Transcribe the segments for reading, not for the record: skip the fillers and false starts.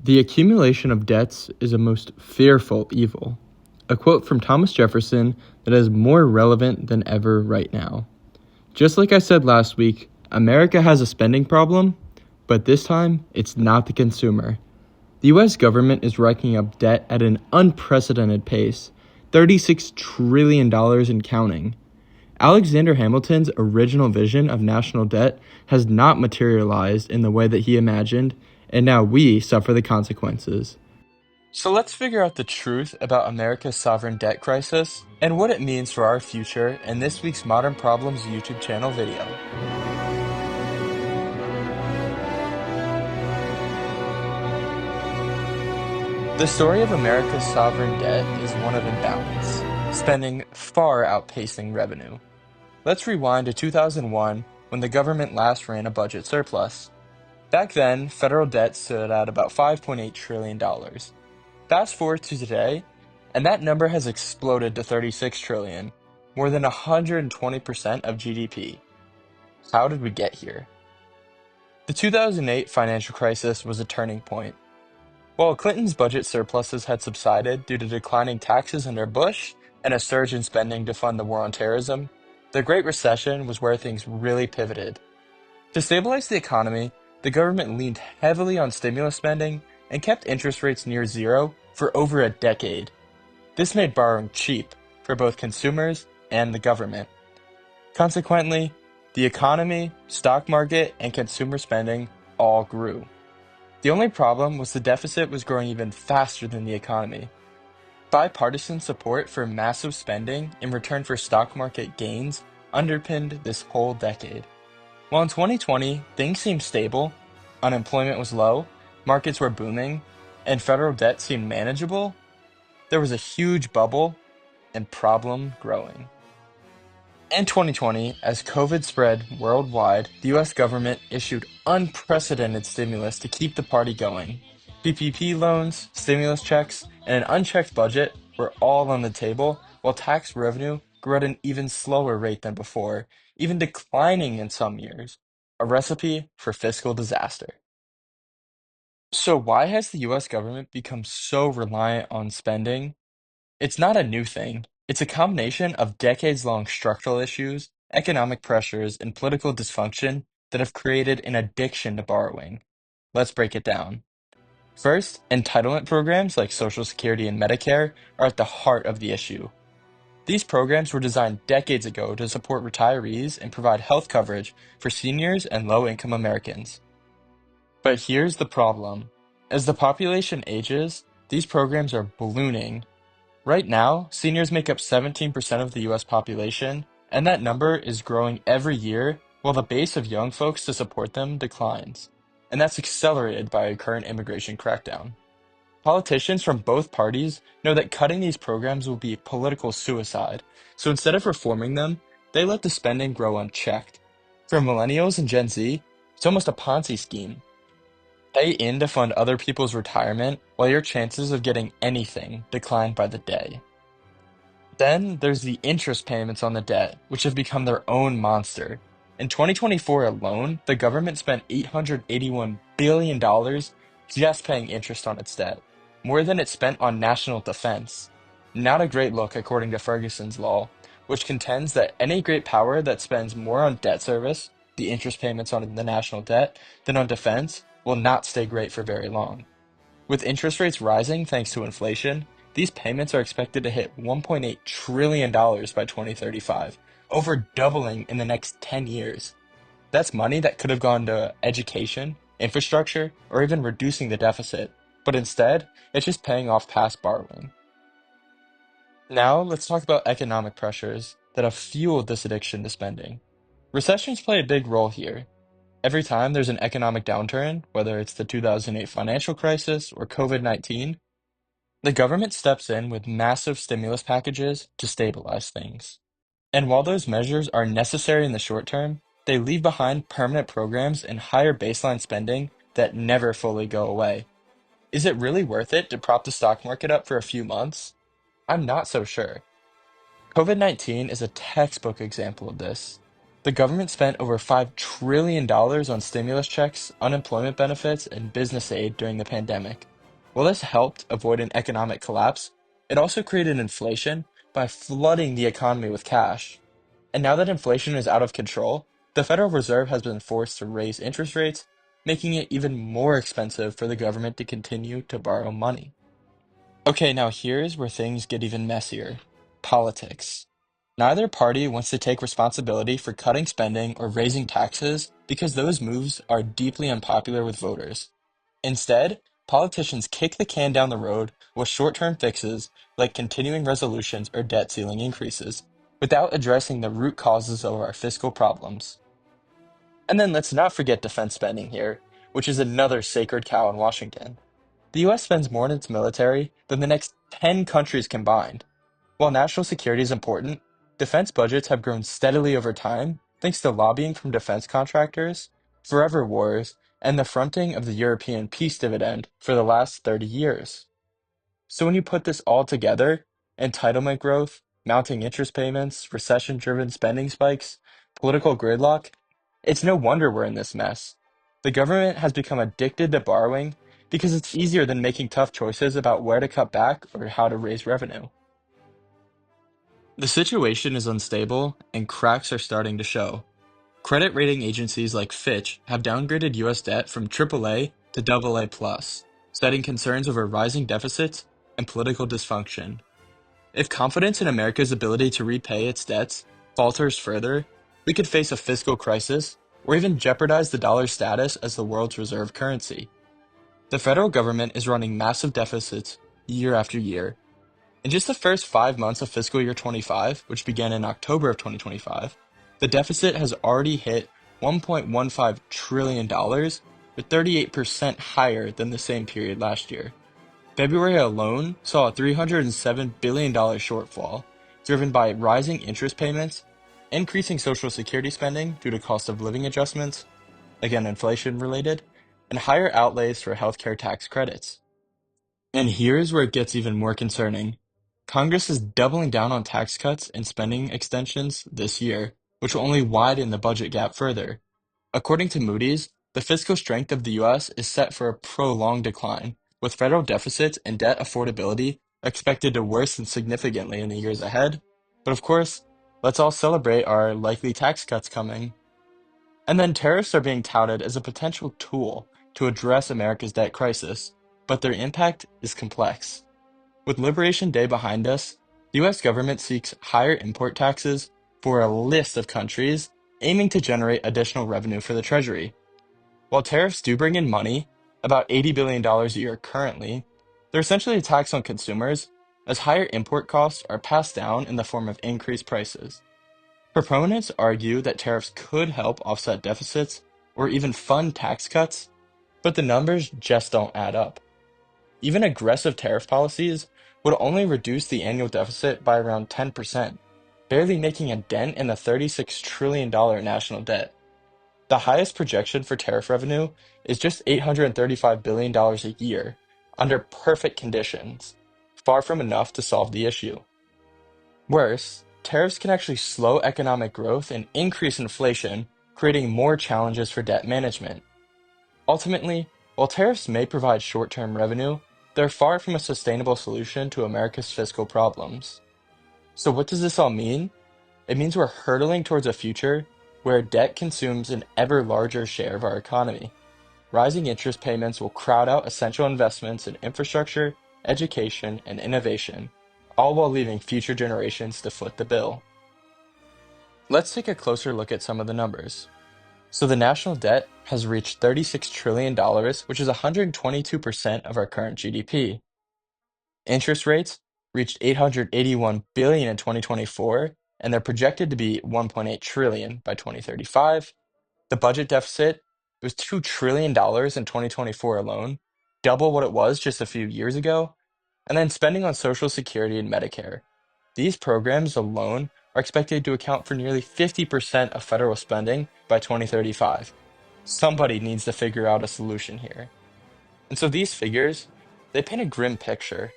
The accumulation of debts is a most fearful evil. A quote from Thomas Jefferson that is more relevant than ever right now. Just like I said last week, America has a spending problem, but this time it's not the consumer. The U.S. government is racking up debt at an unprecedented pace, $36 trillion and counting. Alexander Hamilton's original vision of national debt has not materialized in the way that he imagined, and now we suffer the consequences. So let's figure out the truth about America's sovereign debt crisis and what it means for our future in this week's Modern Problems YouTube channel video. The story of America's sovereign debt is one of imbalance, spending far outpacing revenue. Let's rewind to 2001 when the government last ran a budget surplus. Back then, federal debt stood at about $5.8 trillion. Fast forward to today, and that number has exploded to $36 trillion, more than 120% of GDP. How did we get here? The 2008 financial crisis was a turning point. While Clinton's budget surpluses had subsided due to declining taxes under Bush and a surge in spending to fund the war on terrorism, the Great Recession was where things really pivoted. To stabilize the economy, the government leaned heavily on stimulus spending and kept interest rates near zero for over a decade. This made borrowing cheap for both consumers and the government. Consequently, the economy, stock market, and consumer spending all grew. The only problem was the deficit was growing even faster than the economy. Bipartisan support for massive spending in return for stock market gains underpinned this whole decade. While in 2020, things seemed stable, unemployment was low, markets were booming, and federal debt seemed manageable, there was a huge bubble and problem growing. In 2020, as COVID spread worldwide, the US government issued unprecedented stimulus to keep the party going. PPP loans, stimulus checks, and an unchecked budget were all on the table, while tax revenue grew at an even slower rate than before, even declining in some years. A recipe for fiscal disaster. So why has the US government become so reliant on spending? It's not a new thing. It's a combination of decades-long structural issues, economic pressures, and political dysfunction that have created an addiction to borrowing. Let's break it down. First, entitlement programs like Social Security and Medicare are at the heart of the issue. These programs were designed decades ago to support retirees and provide health coverage for seniors and low-income Americans. But here's the problem. As the population ages, these programs are ballooning. Right now, seniors make up 17% of the US population, and that number is growing every year while the base of young folks to support them declines. And that's accelerated by a current immigration crackdown. Politicians from both parties know that cutting these programs will be political suicide, so instead of reforming them, they let the spending grow unchecked. For millennials and Gen Z, it's almost a Ponzi scheme. Pay in to fund other people's retirement while your chances of getting anything decline by the day. Then there's the interest payments on the debt, which have become their own monster. In 2024 alone, the government spent $881 billion just paying interest on its debt, more than it spent on national defense. Not a great look according to Ferguson's law, which contends that any great power that spends more on debt service, the interest payments on the national debt, than on defense will not stay great for very long. With interest rates rising thanks to inflation, these payments are expected to hit $1.8 trillion by 2035, over doubling in the next 10 years. That's money that could have gone to education, infrastructure, or even reducing the deficit, but instead, it's just paying off past borrowing. Now, let's talk about economic pressures that have fueled this addiction to spending. Recessions play a big role here. Every time there's an economic downturn, whether it's the 2008 financial crisis or COVID-19, the government steps in with massive stimulus packages to stabilize things. And while those measures are necessary in the short term, they leave behind permanent programs and higher baseline spending that never fully go away. Is it really worth it to prop the stock market up for a few months? I'm not so sure. COVID-19 is a textbook example of this. The government spent over $5 trillion on stimulus checks, unemployment benefits, and business aid during the pandemic. While this helped avoid an economic collapse, it also created inflation by flooding the economy with cash. And now that inflation is out of control, the Federal Reserve has been forced to raise interest rates, making it even more expensive for the government to continue to borrow money. Okay, now here's where things get even messier. Politics. Neither party wants to take responsibility for cutting spending or raising taxes because those moves are deeply unpopular with voters. Instead, politicians kick the can down the road with short-term fixes like continuing resolutions or debt ceiling increases, without addressing the root causes of our fiscal problems. And then let's not forget defense spending here, which is another sacred cow in Washington. The US spends more on its military than the next 10 countries combined. While national security is important, defense budgets have grown steadily over time thanks to lobbying from defense contractors, forever wars, and the fronting of the European peace dividend for the last 30 years. So when you put this all together, entitlement growth, mounting interest payments, recession-driven spending spikes, political gridlock, it's no wonder we're in this mess. The government has become addicted to borrowing because it's easier than making tough choices about where to cut back or how to raise revenue. The situation is unstable and cracks are starting to show. Credit rating agencies like Fitch have downgraded US debt from AAA to AA+, citing concerns over rising deficits and political dysfunction. If confidence in America's ability to repay its debts falters further, we could face a fiscal crisis or even jeopardize the dollar's status as the world's reserve currency. The federal government is running massive deficits year after year. In just the first 5 months of fiscal year 25, which began in October of 2025, the deficit has already hit $1.15 trillion, dollars, or 38% higher than the same period last year. February alone saw a $307 billion shortfall, driven by rising interest payments, increasing Social Security spending due to cost of living adjustments, again inflation related, and higher outlays for healthcare tax credits. And here's where it gets even more concerning. Congress is doubling down on tax cuts and spending extensions this year, which will only widen the budget gap further. According to Moody's, the fiscal strength of the US is set for a prolonged decline, with federal deficits and debt affordability expected to worsen significantly in the years ahead. But of course, let's all celebrate our likely tax cuts coming. And then tariffs are being touted as a potential tool to address America's debt crisis, but their impact is complex. With Liberation Day behind us, the US government seeks higher import taxes for a list of countries, aiming to generate additional revenue for the Treasury. While tariffs do bring in money, about $80 billion a year currently, they're essentially a tax on consumers, as higher import costs are passed down in the form of increased prices. Proponents argue that tariffs could help offset deficits or even fund tax cuts, but the numbers just don't add up. Even aggressive tariff policies would only reduce the annual deficit by around 10%, barely making a dent in the $36 trillion national debt. The highest projection for tariff revenue is just $835 billion a year, under perfect conditions, far from enough to solve the issue. Worse, tariffs can actually slow economic growth and increase inflation, creating more challenges for debt management. Ultimately, while tariffs may provide short-term revenue, they're far from a sustainable solution to America's fiscal problems. So what does this all mean? It means we're hurtling towards a future where debt consumes an ever larger share of our economy. Rising interest payments will crowd out essential investments in infrastructure, education, and innovation, all while leaving future generations to foot the bill. Let's take a closer look at some of the numbers. So the national debt has reached $36 trillion, dollars, which is 122% of our current GDP. Interest rates reached 881 billion in 2024, and they're projected to be 1.8 trillion by 2035. The budget deficit was $2 trillion in 2024 alone, double what it was just a few years ago. And then spending on Social Security and Medicare. These programs alone are expected to account for nearly 50% of federal spending by 2035. Somebody needs to figure out a solution here. And so these figures, they paint a grim picture.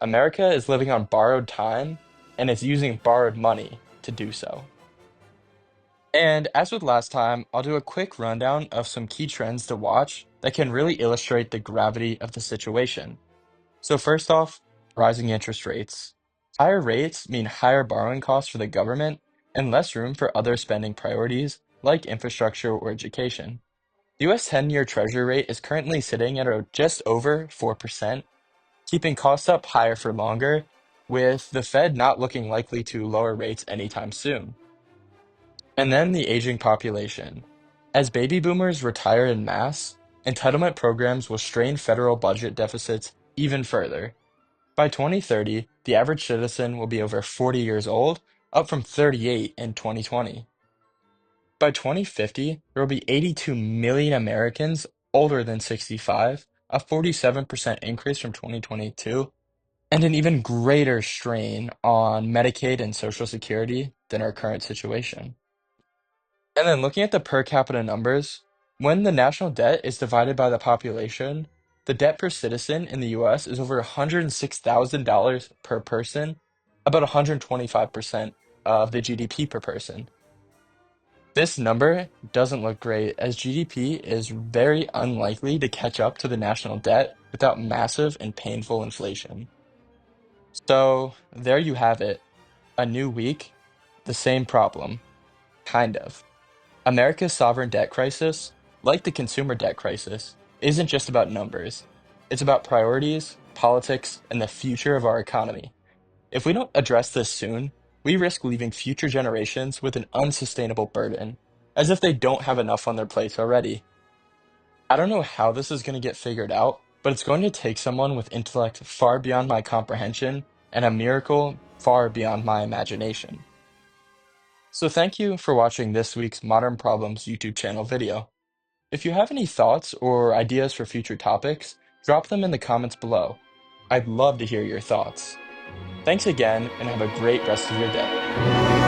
America is living on borrowed time and is using borrowed money to do so. And as with last time, I'll do a quick rundown of some key trends to watch that can really illustrate the gravity of the situation. So first off, rising interest rates. Higher rates mean higher borrowing costs for the government and less room for other spending priorities like infrastructure or education. The US 10-year Treasury rate is currently sitting at just over 4%, keeping costs up higher for longer, with the Fed not looking likely to lower rates anytime soon. And then the aging population. As baby boomers retire in mass, entitlement programs will strain federal budget deficits even further. By 2030, the average citizen will be over 40 years old, up from 38 in 2020. By 2050, there will be 82 million Americans older than 65, a 47% increase from 2022, and an even greater strain on Medicaid and Social Security than our current situation. And then looking at the per capita numbers, when the national debt is divided by the population, the debt per citizen in the US is over $106,000 per person, about 125% of the GDP per person. This number doesn't look great as GDP is very unlikely to catch up to the national debt without massive and painful inflation. So there you have it. A new week, the same problem, kind of. America's sovereign debt crisis, like the consumer debt crisis, isn't just about numbers. It's about priorities, politics, and the future of our economy. If we don't address this soon, we risk leaving future generations with an unsustainable burden, as if they don't have enough on their plates already. I don't know how this is going to get figured out, but it's going to take someone with intellect far beyond my comprehension and a miracle far beyond my imagination. So thank you for watching this week's Modern Problems YouTube channel video. If you have any thoughts or ideas for future topics, drop them in the comments below. I'd love to hear your thoughts. Thanks again and have a great rest of your day.